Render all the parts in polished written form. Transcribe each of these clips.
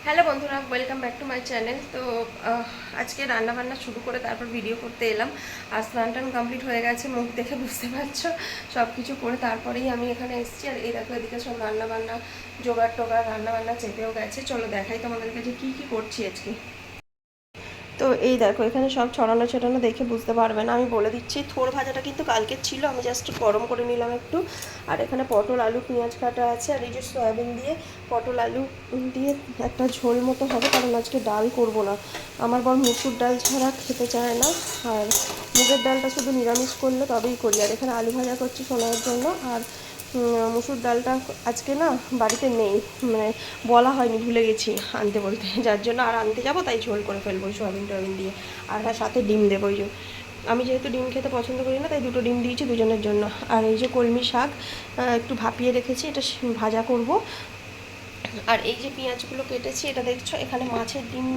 Hello বন্ধুরা, welcome back to my channel. তো আজকে রান্না বান্না শুরু করে তারপর ভিডিও করতে এলাম। আর স্নান টান কমপ্লিট হয়ে গেছে, মুখ দেখে বুঝতে পারছো। সব কিছু করে তারপরেই আমি এখানে এসেছি। আর এই দেখো, এদিকে সব রান্না বান্না জোগাড় টোগাড়, রান্না বান্না চেপেও গেছে। চলো দেখাই তোমাদের কাছে কী কী করছি আজকে। তো এই দেখো, এখানে সব ছড়ানো ছড়ানো দেখে বুঝতে পারবে না, আমি বলে দিচ্ছি। থোড় ভাজাটা কিন্তু কালকের ছিল, আমি জাস্ট গরম করে নিলাম একটু। আর এখানে পটল আলু পেঁয়াজ কাটা আছে, আর এই যে সয়াবিন দিয়ে পটল আলু দিয়ে একটা ঝোল মতো হবে, কারণ আজকে ডাল করব না। আমার বর মুসুর ডাল ছাড়া খেতে চায় না, আর মুগের ডালটা শুধু নিরামিষ করলে তবেই করি। আর এখানে আলু ভাজা করছি সোনার জন্য। আর মুসুর ডালটা আজকে না বাড়িতে নেই, মানে বলা হয়নি, ভুলে গেছি আনতে বলতে, যার জন্য আর আনতে যাবো, তাই ঝোল করে ফেলবো সোয়াবিন টোয়াবিন দিয়ে। আর তার সাথে ডিম দেবো। ওই যে আমি যেহেতু ডিম খেতে পছন্দ করি না, তাই দুটো ডিম দিয়েছি দুজনের জন্য। আর এই যে কলমি শাক একটু ভাপিয়ে রেখেছি, এটা ভাজা করব। আর এই যে পেঁয়াজগুলো কেটেছি, এটা দেখছো এখানে মাছের ডিম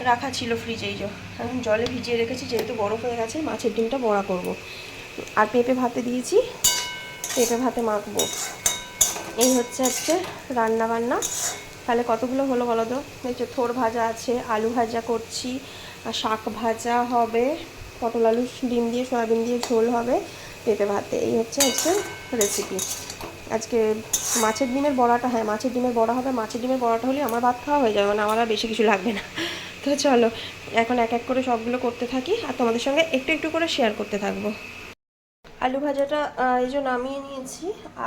রাখা ছিল ফ্রিজে, এই যে এখন জলে ভিজিয়ে রেখেছি, যেহেতু বরফ হয়ে গেছে মাছের ডিমটা বড়া করব। আর পেঁপে ভাতে দিয়েছি, পেঁপে ভাতে মাখবো। এই হচ্ছে আজকে রান্না বান্না। তাহলে কতগুলো হলো বলো তো? দেখছো, থোড় ভাজা আছে, আলু ভাজা করছি, আর শাক ভাজা হবে, পটল আলু ডিম দিয়ে সয়াবিন দিয়ে ঝোল হবে, পেঁপে ভাতে। এই হচ্ছে আজকে রেসিপি। আজকে মাছের ডিমের বড়াটা, হ্যাঁ মাছের ডিমের বড়া হবে। মাছের ডিমের বড়াটা হলে আমার ভাত খাওয়া হয়ে যাবে, মানে আমার আর বেশি কিছু লাগবে না। তো চলো এখন এক এক করে সবগুলো করতে থাকি, আর তোমাদের সঙ্গে একটু একটু করে শেয়ার করতে থাকবো। আলু ভাজাটা এই যে নামিয়ে নিয়েছি।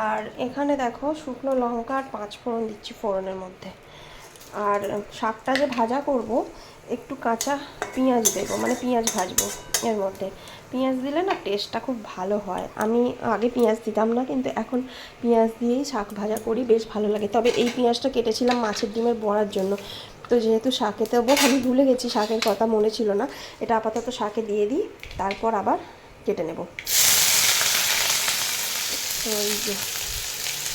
আর এখানে দেখো শুকনো লঙ্কা আর 5 ফোড়ন দিচ্ছি ফোড়নের মধ্যে। আর শাকটা যে ভাজা করব, একটু কাঁচা পেঁয়াজ দেবো, মানে পেঁয়াজ ভাজবো এর মধ্যে। পেঁয়াজ দিলে না টেস্টটা খুব ভালো হয়। আমি আগে পেঁয়াজ দিতাম না, কিন্তু এখন পেঁয়াজ দিয়েই শাক ভাজা করি, বেশ ভালো লাগে। তবে এই পেঁয়াজটা কেটেছিলাম মাছের ডিমের বড়ার জন্য। তো যেহেতু শাকে দেবো, আমি ভুলে গেছি, শাকের কথা মনে ছিল না। এটা আপাতত শাকে দিয়ে দিই, তারপর আবার কেটে নেব। তো এই যে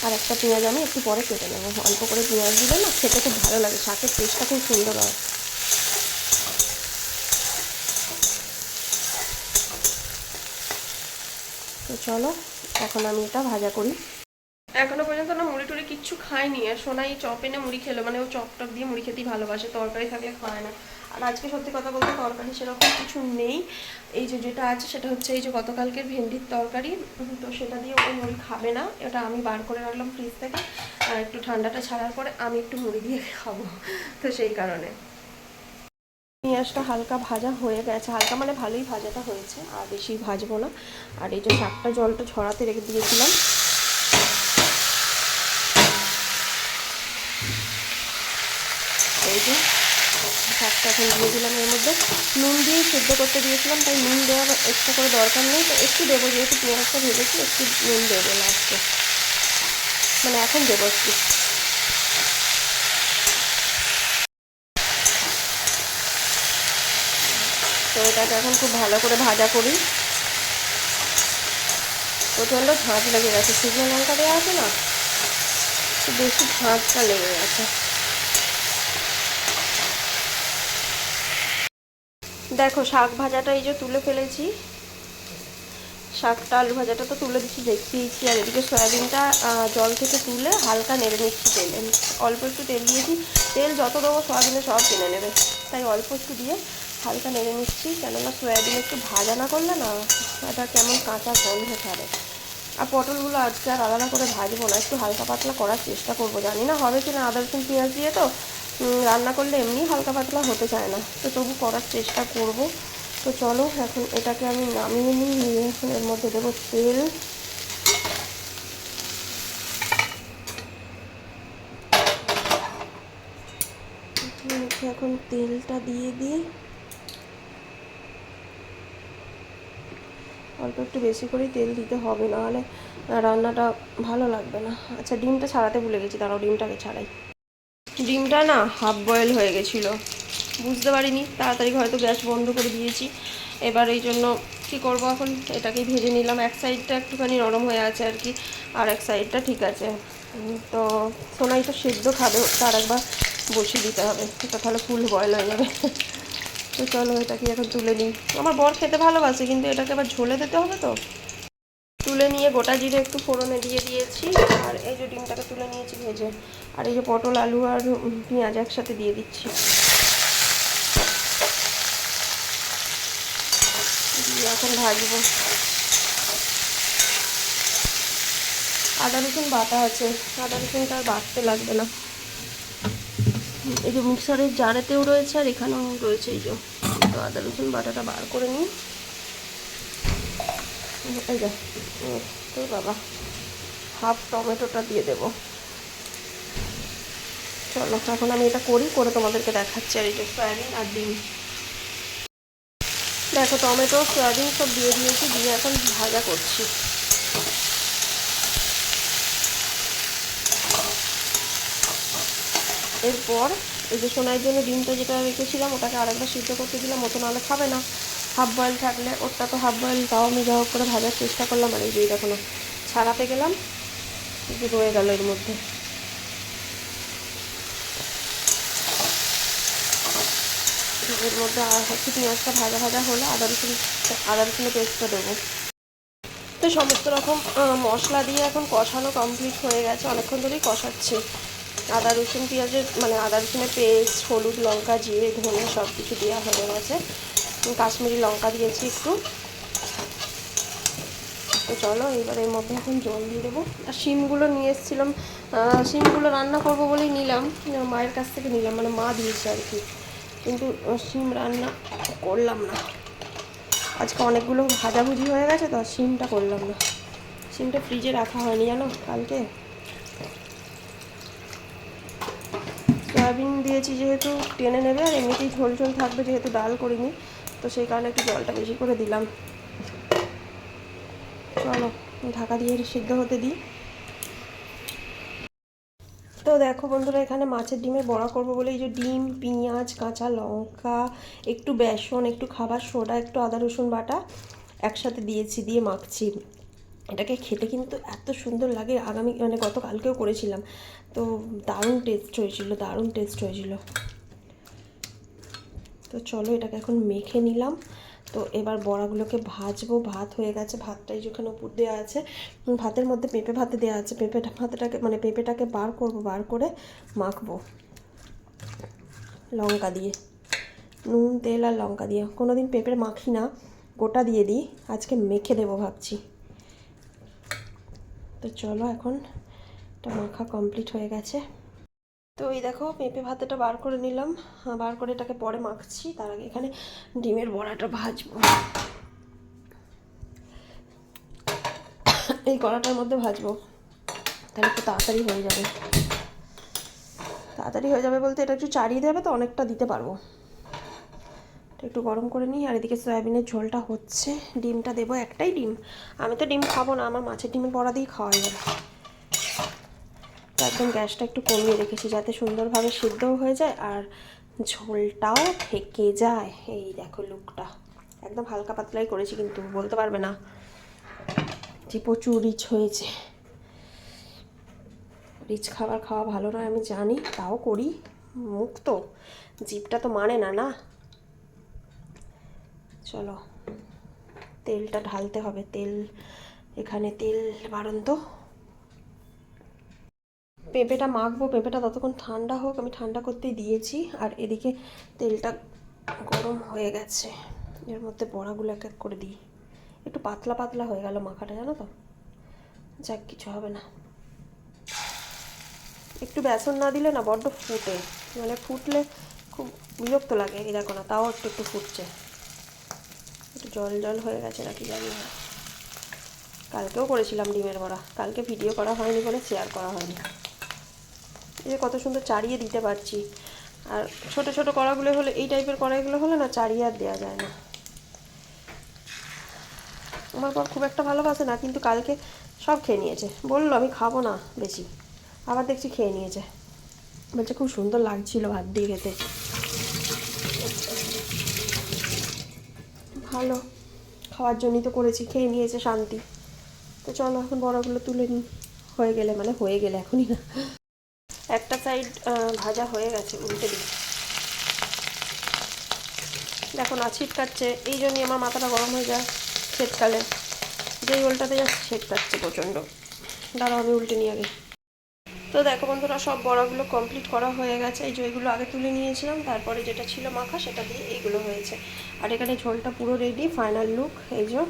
আর একটা পেঁয়াজ আমি একটু পরে কেটে নেবো। অল্প করে পেঁয়াজ দিলে না খেতে খুব ভালো লাগে, শাকের টেস্টটা খুব সুন্দর হয়। তো চলো এখন আমি এটা ভাজা করি। এখনো পর্যন্ত না মুড়ি টুড়ি কিচ্ছু খায়নি। আর সোনাই চপ এনে মুড়ি খেলো, মানে ও চপ টপ দিয়ে মুড়ি খেতেই ভালোবাসে, তরকারি থাকলে খায় না। আর আজকে সত্যি কথা বলতে তরকারি সেরকম কিছু নেই। এই যে যেটা আছে সেটা হচ্ছে এই যে গতকালকের ভেন্ডির তরকারি, তো সেটা দিয়ে ও মুড়ি খাবে না। এটা আমি বার করে রাখলাম ফ্রিজ থেকে, আর একটু ঠান্ডাটা ছাড়ার পরে আমি একটু মুড়ি দিয়ে খাবো, তো সেই কারণে। পেঁয়াজটা হালকা ভাজা হয়ে গেছে, হালকা মানে ভালোই ভাজাটা হয়েছে, আর বেশি ভাজবো না। আর এই যে শাকটা জলটা ছড়াতে রেখে দিয়েছিলাম, এই যে শাকটা এখন দিয়ে দিলাম এর মধ্যে। নুন দিয়ে সেদ্ধ করতে দিয়েছিলাম, তাই নুন দেওয়ার এক্সট্রা করে দরকার নেই, তো একটু দেবো, যেহেতু পেঁয়াজটা ভেজেছি একটু নুন দেবো লাস্টে, মানে এখন দেবো একটু। তো এটাকে এখন খুব ভালো করে ভাজা করি। প্রচণ্ড ঝাঁঝ লেগে গেছে, শুকনো লঙ্কা দেওয়া আছে না, একটু বেশি ঝাঁঝটা লেগে গেছে। দেখো শাক ভাজাটা এই যে তুলে ফেলেছি, শাকটা আলু ভাজাটা তো তুলে দিচ্ছি, দেখিয়েছি। আর এদিকে সয়াবিনটা জল থেকে তুলে হালকা নেড়ে নিচ্ছি তেলে। অল্প একটু তেল দিয়েছি, তেল যত দেবো সয়াবিনে সব টেনে নেবে, তাই অল্প একটু দিয়ে হালকা নেড়ে নিচ্ছি। কেননা সয়াবিন একটু ভাজা না করলে না এটা কেমন কাঁচা গন্ধ ছাড়ে। আর পটলগুলো আজকে আর আলাদা করে ভাজবো না, একটু হালকা পাতলা করার চেষ্টা করবো। জানি না হবে কি না, আদা রসুন পেঁয়াজ দিয়ে তো রান্না করলে এমনি হালকা পাতলা হতে চায় না, তো তবু করার চেষ্টা করব। তো চলো এখন এটাকে আমি নামিয়ে নিয়ে এখন এর মধ্যে দেবো তেল। এখন তেলটা দিয়ে দিই, অল্প একটু বেশি করেই তেল দিতে হবে, নাহলে রান্নাটা ভালো লাগবে না। আচ্ছা ডিমটা ছাড়াতে ভুলে গেছি, দাঁড়াও ডিমটাকে ছাড়াই। ডিমটা না হাফ বয়েল হয়ে গেছিলো, বুঝতে পারিনি, তাড়াতাড়ি হয়তো গ্যাস বন্ধ করে দিয়েছি। এবার এই জন্য কী করবো, এখন এটাকেই ভেজে নিলাম। এক সাইডটা একটুখানি নরম হয়ে আছে আর কি, আর এক সাইডটা ঠিক আছে। তো সোনাই তো সেদ্ধ খাবে, তার একবার বসিয়ে দিতে হবে, এটা তাহলে ফুল বয়েল হয়ে যাবে। তো চলো এটাকে এখন তুলে নিই। আমার বর খেতে ভালোবাসে, কিন্তু এটাকে আবার ঝোলে দিতে হবে, তো তুলে নিয়ে গোটা জিরে একটু ফোড়নে দিয়ে দিয়েছি। আর এই যে ডিমটাকে তুলে নিয়েছি ভেজে, আর এই যে পটল আলু আর পেঁয়াজ একসাথে দিয়ে দিচ্ছি। দিয়ে এখন ভাজবো। আদা রসুন বাটা আছে, আদা রসুনটা আর বাটতে লাগবে না। এই যে মিক্সারের জারেতেও রয়েছে আর এখানেও রয়েছে। এই যে তো আদা রসুন বাটাটা বার করে নিই। এই যে তো বাবা, হাফ টমেটোটা দিয়ে দেবো। চলো এখন আমি এটা করে তোমাদেরকে দেখাচ্ছি। আর এই যে সয়াবিন আর ডিম, দেখো টমেটো সয়াবিন সব দিয়ে দিয়েছি, দিয়ে এখন ভাজা করছি। এরপর এই যে সোনার জন্য ডিমটা যেটা রেখেছিলাম ওটাকে আরেকবার সিদ্ধ করতে দিলাম, মতো নাহলে খাবে না। হাফ বয়েল থাকলে ওটা তো হাফ বয়েল, তাও আমি যা হোক করে ভাজার চেষ্টা করলাম। আর এই যে দেখো না ছাড়াতে গেলাম, যে রয়ে গেল এর মধ্যে। এর মধ্যে আর হচ্ছে পেঁয়াজটা ভাজা ভাজা হলে আদা রসুনের পেস্টটা দেবো। তো সমস্ত রকম মশলা দিয়ে এখন কষানো কমপ্লিট হয়ে গেছে, অনেকক্ষণ ধরেই কষাচ্ছি। আদা রসুন পেঁয়াজের মানে আদা রসুনের পেস্ট, হলুদ লঙ্কা জিরে ধনে সব কিছু দেওয়া হয়ে গেছে। কাশ্মীরি লঙ্কা দিয়েছি একটু। তো চলো এবার এর মধ্যে এখন জল দিয়ে দেবো। আর শিমগুলো নিয়ে এসেছিলাম, শিমগুলো রান্না করবো বলেই নিলাম, মায়ের কাছ থেকে নিলাম, মানে মা দিয়েছে আর কি। কিন্তু শিম রান্না করলাম না আজকে, অনেকগুলো ভাজাভুজি হয়ে গেছে তো শিমটা করলাম না। শিমটা ফ্রিজে রাখা হয়নি জানো কালকে। সয়াবিন দিয়েছি যেহেতু টেনে নেবে, আর এমনিতেই ঝোল ঝোল থাকবে যেহেতু ডাল করিনি, তো সেই কারণে একটু জলটা বেশি করে দিলাম। চলো ঢাকা দিয়ে সিদ্ধ হতে দিই। তো দেখো বন্ধুরা, এখানে মাছের ডিমের বড়া করবো বলে এই যে ডিম, পেঁয়াজ, কাঁচা লঙ্কা, একটু বেসন, একটু খাবার সোডা, একটু আদা রসুন বাটা একসাথে দিয়েছি, দিয়ে মাখছি। এটাকে খেতে কিন্তু এত সুন্দর লাগে, মানে গতকালকেও করেছিলাম, তো দারুণ টেস্ট হয়েছিল। তো চলো এটাকে এখন মেখে নিলাম। তো এবার বড়াগুলোকে ভাজবো। ভাত হয়ে গেছে, ভাতটাই যেখানে উপর দেওয়া আছে, ভাতের মধ্যে পেঁপে ভাতে দেওয়া আছে। পেঁপেটাকে বার করে মাখবো লঙ্কা দিয়ে, নুন তেল আর লঙ্কা দিয়ে। কোনো দিন পেঁপে মাখি না, গোটা দিয়ে দিই, আজকে মেখে দেবো ভাবছি। তো চলো এখন এটা মাখা কমপ্লিট হয়ে গেছে। তো এই দেখো পেঁপে ভাতেটা বার করে নিলাম, বার করে এটাকে পরে মাখছি। তার আগে এখানে ডিমের বড়াটা ভাজবো। এই কড়াটার মধ্যে ভাজবো, তাহলে একটু তাড়াতাড়ি হয়ে যাবে বলতে এটা একটু চাড়িয়ে দেবে তো অনেকটা দিতে পারবো। একটু গরম করে নিই। আর এদিকে সয়াবিনের ঝোলটা হচ্ছে, ডিমটা দেবো, একটাই ডিম। আমি তো ডিম খাবো না, আমার মাছের ডিমের বড়া দিয়েই খাওয়া যাবে। তো একদম গ্যাসটা একটু কমিয়ে রেখেছি যাতে সুন্দরভাবে সিদ্ধও হয়ে যায় আর ঝোলটাও থেকে যায়। এই দেখো লুকটা, একদম হালকা পাতলাই করেছি, কিন্তু বলতে পারবে না যে প্রচুর রিচ হয়েছে। রিচ খাওয়া ভালো নয় আমি জানি, তাও করি, মুখ তো, জিভটা তো মানে না। চলো তেলটা ঢালতে হবে, এখানে তেল বাড়ন্ত। পেঁপেটা মাখবো, পেঁপেটা ততক্ষণ ঠান্ডা হোক, আমি ঠান্ডা করতেই দিয়েছি। আর এদিকে তেলটা গরম হয়ে গেছে, এর মধ্যে বড়াগুলো এক এক করে দিই। একটু পাতলা পাতলা হয়ে গেল মাখাটা, জানো তো, যাক কিছু হবে না। একটু বেসন না দিলে না বড্ড ফুটে, মানে ফুটলে খুব বিরক্ত লাগে। এই দেখো না, তাও একটু ফুটছে, একটু জল হয়ে গেছে নাকি জানি না। কালকেও করেছিলাম ডিমের বড়া, কালকে ভিডিও করা হয়নি বলে শেয়ার করা হয়নি। এই যে কত সুন্দর চাড়িয়ে দিতে পারছি। আর ছোট ছোট কড়াগুলো হলে, এই টাইপের কড়াইগুলো হলে না চাড়িয়ে আর দেওয়া যায় না। আমার বর খুব একটা ভালোবাসে না, কিন্তু কালকে সব খেয়ে নিয়েছে, বললো আমি খাবো না বেশি, আবার দেখছি খেয়ে নিয়েছে, বলছে খুব সুন্দর লাগছিল ভাত দিয়ে খেতে। ভালো, খাওয়ার জন্যই তো করেছি, খেয়ে নিয়েছে, শান্তি। তো চলো এখন বড়াগুলো তুলে নিই, হয়ে গেলে এখনই না। একটা সাইড ভাজা হয়ে গেছে, উল্টে দিই। দেখো না ছিটকাচ্ছে, এই জন্যই আমার মাথাটা গরম হয়ে যায় শীতকালে, যেই উল্টাতে যাচ্ছে সেটাচ্ছে প্রচণ্ড। দাঁড়াও আমি উল্টে নিয়ে আগে। তো দেখো বন্ধুরা, সব বড়াগুলো কমপ্লিট করা হয়ে গেছে। এই যে এগুলো আগে তুলে নিয়েছিলাম, তারপরে যেটা ছিল মাখা সেটা দিয়ে এইগুলো হয়েছে। আর এখানে ঝোলটা পুরো রেডি, ফাইনাল লুক। এই যে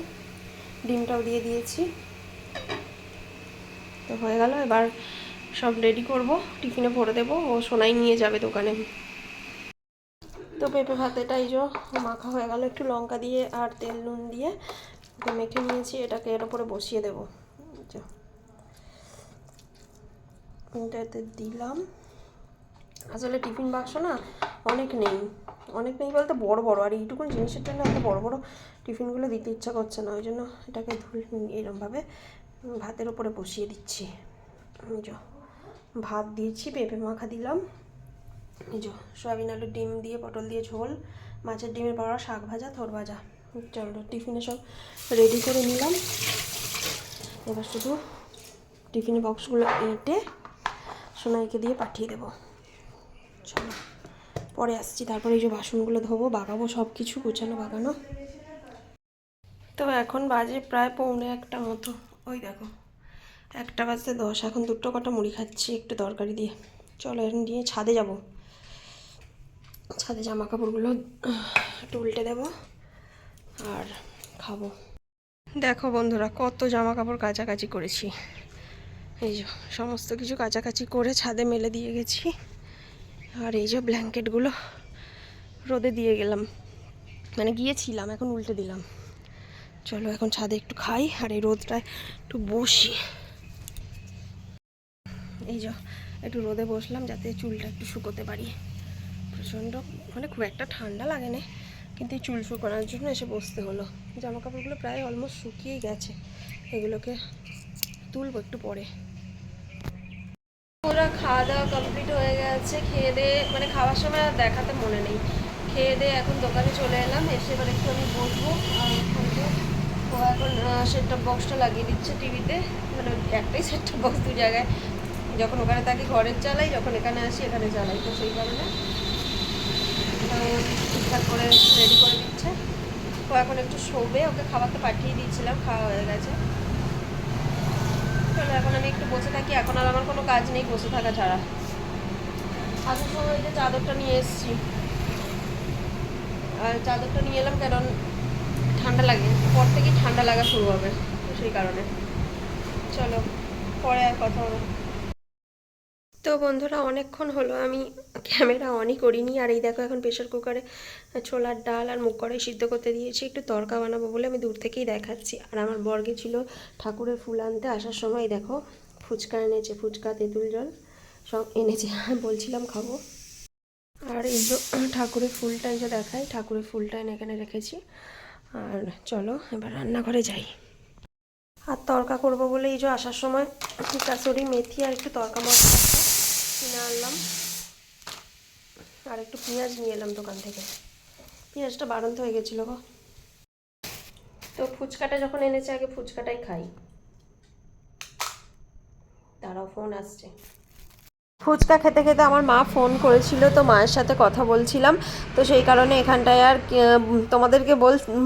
ডিমটাও দিয়ে দিয়েছি, তো হয়ে গেল। এবার সব রেডি করব, টিফিনে ভরে দেবো, ও সোনাই নিয়ে যাবে দোকানে। তো পেঁপে ভাতেটা এই যে মাখা হয়ে গেল, একটু লঙ্কা দিয়ে আর তেল নুন দিয়ে মেখে নিয়েছি। এটাকে এর উপরে বসিয়ে দেবো। এটাতে দিলাম। আসলে টিফিন বাক্স না অনেক নেই, অনেক নেই বলতে বড় বড়, আর এইটুকুন জিনিসের জন্য এত বড় বড় টিফিনগুলো দিতে ইচ্ছা করছে না, ওই জন্য এটাকে এরমভাবে ভাতের উপরে বসিয়ে দিচ্ছি। ভাত দিয়েছি, পেঁপে মাখা দিলাম, এই যে সয়াবিন আলু ডিম দিয়ে পটল দিয়ে ঝোল, মাছের ডিমের বড়া, শাক ভাজা, থোর ভাজা। চলো টিফিনে সব রেডি করে নিলাম। এবার শুধু টিফিনের বক্সগুলো এঁটে সোনাইকে দিয়ে পাঠিয়ে দেবো। চলো পরে আসছি। তারপরে এই যে বাসনগুলো ধোবো, বাগাবো, সব কিছু গোছানো বাগানো। তো এখন বাজে প্রায় 1:45 মতো। ওই দেখো 1:10 এখন 2 কটা মুড়ি খাচ্ছি একটু তরকারি দিয়ে। চলো এখন দিয়ে ছাদে যাব, ছাদে জামা কাপড়গুলো একটু উল্টে দেবো আর খাবো। দেখো বন্ধুরা, কত জামা কাপড় কাচাকাচি করেছি। এই যে সমস্ত কিছু কাচাকাচি করে ছাদে মেলে দিয়ে গেছি। আর এই যে ব্ল্যাঙ্কেটগুলো রোদে দিয়ে গেলাম, মানে গিয়েছিলাম, এখন উল্টে দিলাম। চলো এখন ছাদে একটু খাই আর এই রোদটায় একটু বসি। এই যে একটু রোদে বসলাম যাতে চুলটা একটু শুকোতে পারি। প্রচণ্ড মানে খুব একটা ঠান্ডা লাগে না, কিন্তু এই চুল শুকানোর জন্য এসে বসতে হলো। জামা কাপড়গুলো প্রায় অলমোস্ট শুকিয়েই গেছে, এগুলোকে তুলবো একটু পরে। ওরা খাওয়া দাওয়া কমপ্লিট হয়ে গেছে, খেয়ে দিয়ে মানে খাওয়ার সময় আর দেখাতে মনে নেই। খেয়ে দিয়ে এখন দোকানে চলে এলাম, এসে এবার একটু আমি বসবো। আর ও এখন সেটটপ বক্সটা লাগিয়ে দিচ্ছে টিভিতে, মানে একটাই সেটটপ বক্স 2 জায়গায়, যখন ওখানে থাকি ঘরের চালাই, যখন এখানে আসি এখানে চালাই, তো সেই কারণে ঠিকঠাক করে রেডি করে দিচ্ছে। ও এখন একটু শোবে, ওকে খাবারটা পাঠিয়ে দিয়েছিলাম, খাওয়া হয়ে গেছে। চলো এখন আমি একটু বসে থাকি, এখন আর আমার কোনো কাজ নেই বসে থাকা ছাড়া। আসার সময় যে চাদরটা নিয়ে এসেছি, আর চাদরটা নিয়ে এলাম কারণ ঠান্ডা লাগে, পর থেকেই ঠান্ডা লাগা শুরু হবে, তো সেই কারণে। চলো পরে আর কথা হবে। তো বন্ধুরা, অনেকক্ষণ হলো আমি ক্যামেরা অনই করিনি। আর এই দেখো এখন প্রেশার কুকারে ছোলার ডাল আর মুগ কড়াই সিদ্ধ করতে দিয়েছি, একটু তড়কা বানাবো বলে আমি দূর থেকেই দেখাচ্ছি। আর আমার বর্গে ছিল ঠাকুরের ফুল আনতে, আসার সময় দেখো ফুচকা এনেছে, ফুচকা তেঁতুল জল সব এনেছে, বলছিলাম খাবো। আর এই যে ঠাকুরের ফুলটা যে দেখাই, ঠাকুরের ফুলটা এনে এখানে রেখেছি। আর চলো এবার রান্নাঘরে যাই। আর তড়কা করবো বলে এই যে আসার সময় কাসুরি মেথি আর একটু তড়কা মশলা কিনে আনলাম, আর একটু পেঁয়াজ নিয়ে এলাম দোকান থেকে। পেঁয়াজটা বাড়ন্ত হয়ে গেছিলো গো। তো ফুচকাটা যখন এনেছে আগে ফুচকাটাই খাই। তারাও ফোন আসছে। ফুচকা খেতে খেতে আমার মা ফোন করেছিল, তো মায়ের সাথে কথা বলছিলাম, তো সেই কারণে এখানটায় আর তোমাদেরকে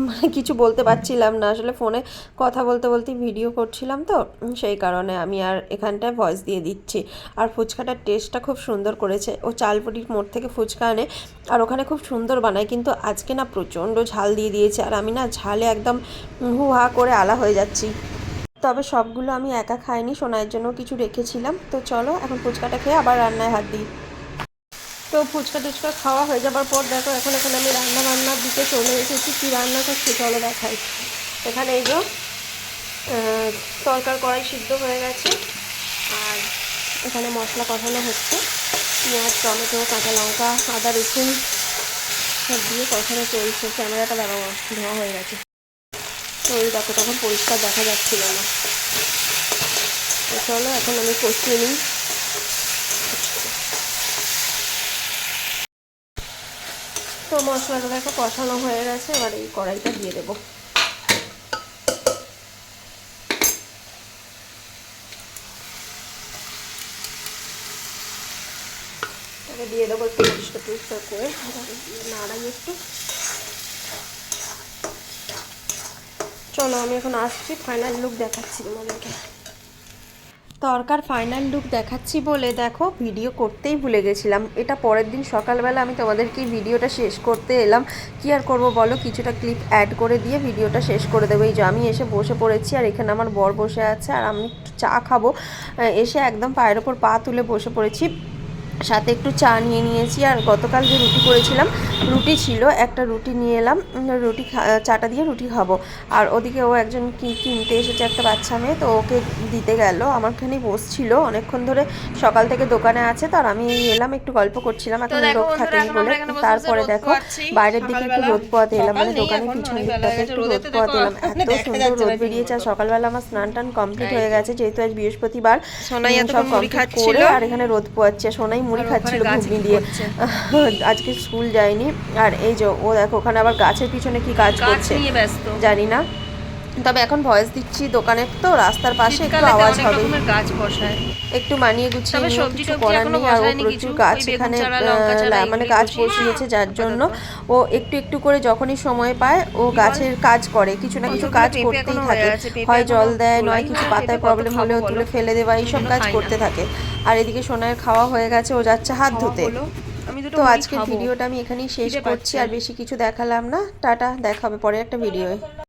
মানে কিছু বলতে পারছিলাম না। আসলে ফোনে কথা বলতে বলতে ভিডিও করছিলাম, তো সেই কারণে আমি আর এখানটায় ভয়েস দিয়ে দিচ্ছি। আর ফুচকাটার টেস্টটা খুব সুন্দর করেছে। ও চালপুরির মোড় থেকে ফুচকা আনে, আর ওখানে খুব সুন্দর বানায়, কিন্তু আজকে না প্রচণ্ড ঝাল দিয়ে দিয়েছে, আর আমি না ঝালে একদম হু হা করে আলা হয়ে যাচ্ছি। তবে সবগুলো আমি একা খাইনি, সোনাইয়ের জন্য কিছু রেখেছিলাম। তো চলো এখন ফুচকাটা খেয়ে আবার রান্নায় হাত দিই। তো ফুচকা টুচকা খাওয়া হয়ে যাবার পর দেখো এখন আমি রান্না বান্নার দিকে চলে এসেছি। কী রান্না করছি চলো দেখাই। এখানে এই যে তরকার কড়াই সিদ্ধ হয়ে গেছে, আর এখানে মশলা কষানো হচ্ছে, পেঁয়াজ, টমেটো, কাঁচা লঙ্কা, আদা, রসুন সব দিয়ে কষানো চলছে। ক্যামেরাটা দাঁড়ানো ধোয়া হয়ে গেছে, তো ওই দেখো তখন পরিষ্কার দেখা যাচ্ছিল না। তো চলো এখন আমি কষিয়ে নিই। তো মশলাটা দেখো কষানো হয়ে গেছে, এবার এই কড়াইটা দিয়ে দেবো। তাকে দিয়ে দেবো একটু পরিষ্কার করে, নাড়াই একটু। চলো আমি এখন আসছি, ফাইনাল লুক দেখাচ্ছি তোমাদেরকে। তরকার ফাইনাল লুক দেখাচ্ছি বলে দেখো ভিডিও করতেই ভুলে গেছিলাম। এটা পরের দিন সকালবেলা আমি তোমাদেরকে ভিডিওটা শেষ করতে এলাম। কি আর করব বলো, কিছুটা ক্লিপ অ্যাড করে দিয়ে ভিডিওটা শেষ করে দেবো। এই যে আমি এসে বসে পড়েছি, আর এখানে আমার বর বসে আছে, আর আমি চা খাবো। এসে একদম পায়ের ওপর পা তুলে বসে পড়েছি, সাথে একটু চা নিয়ে নিয়েছি। আর গতকাল যে রুটি করেছিলাম, রুটি ছিল, একটা রুটি নিয়ে এলাম, রুটি চাটা দিয়ে রুটি খাবো। আর ওদিকে ও একজন কিনতে এসেছে, একটা বাচ্চা মেয়ে, তো ওকে দিতে গেল। আমারখানেই বসছিল অনেকক্ষণ ধরে, সকাল থেকে দোকানে আছে। তো আর আমি এলাম, একটু গল্প করছিলাম, এখন লোক থাকেনি বলে। তারপরে দেখো বাইরের দিকে একটু রোদ পোয়াতে এলাম, মানে দোকানের পিছন দিকটাতে একটু রোদ পোয়াতে এলাম। এত সুন্দর রোদ বেরিয়েছে। আর সকালবেলা আমার স্নান টান কমপ্লিট হয়ে গেছে, যেহেতু আজ বৃহস্পতিবার, সব কমপ্লিট করে আর এখানে রোদ পোয়াচ্ছে। সোনাই মুড়ি খাচ্ছিল ঘুগনি দিয়ে, আজকে স্কুল যায়নি। আর এই যে ও দেখো ওখানে আবার গাছের পিছনে কি কাজ করছে জানি না, তবে এখন ভয়েস দিচ্ছি দোকানের, তো রাস্তার পাশে একটু আওয়াজ হবে, একটু মানিয়ে গুছিয়ে নিয়ে কিছু করার নেই। আর ও প্রচুর গাছ এখানে মানে গাছ বসিয়েছে, যার জন্য ও একটু একটু করে যখনই সময় পায় ও গাছের কাজ করে, কিছু না কিছু কাজ করতেই থাকে। হয় জল দেয়, নয় কিছু পাতায় প্রবলেম হলেও তুলে ফেলে দেওয়া, এইসব কাজ করতে থাকে। আর এদিকে সোনার খাওয়া হয়ে গেছে, ও যাচ্ছে হাত ধুতে। তো আজকের ভিডিওটা আমি এখানেই শেষ করছি, আর বেশি কিছু দেখালাম না। টাটা, দেখা হবে পরে একটা ভিডিওয়ে।